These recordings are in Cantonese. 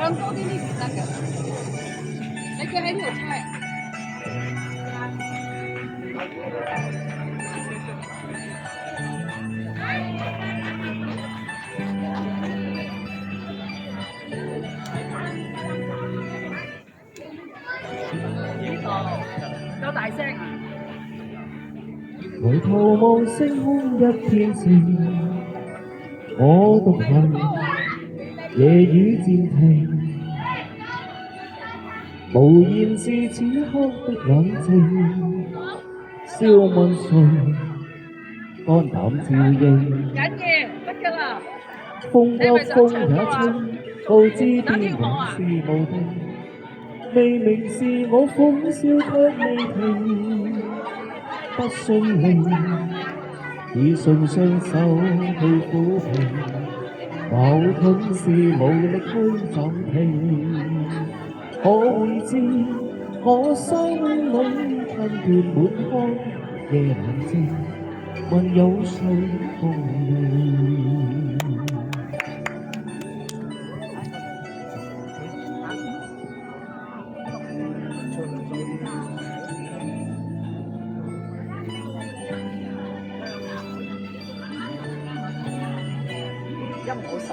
唱多啲呢唔得㗎，你企喺呢度猜。夠大聲啊！抬頭望星空一片晴，我獨行，夜雨漸停，無言是此刻的冷靜，笑問誰肝膽照應，緊要，得㗎啦。風急風也清，告知邊人是無定，明明是我歡笑卻未停，不順利，以信雙手去撫平，矛盾是無力去暫停。可會知我心裏困倦滿腔，夜闌靜，問有誰共鳴？音好細。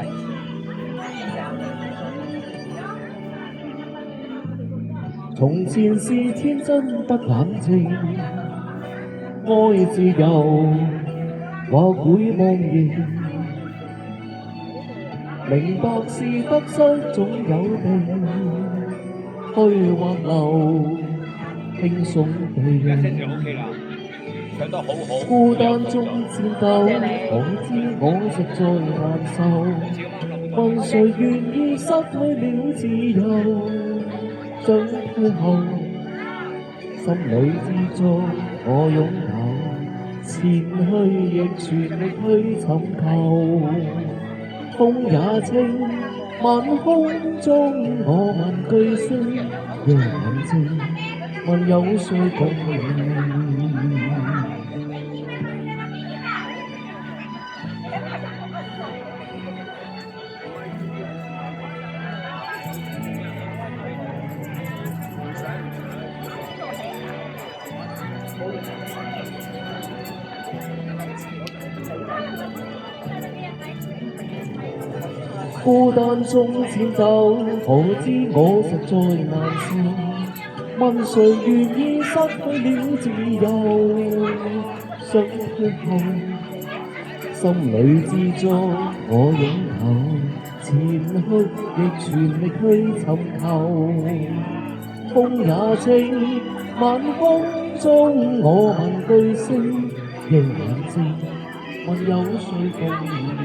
從前是天真不冷靜，愛自由或會忘形，明白是得失總有定，去或留，輕鬆地。唱得好好，孤單中戰鬥，我知我實在難受。問誰願意失去了自由？想退後，心裏之中我擁有，前去亦全力去尋求。風也清，晚空中我問句聲，夜闌靜，問有誰共鳴？孤單中戰鬥，可知我實在難受。問誰願意失去了自由？想退後，心裏之中我擁有，前去亦全力去尋求。風也清，晚空中我問句聲，夜闌靜，問有誰共鳴？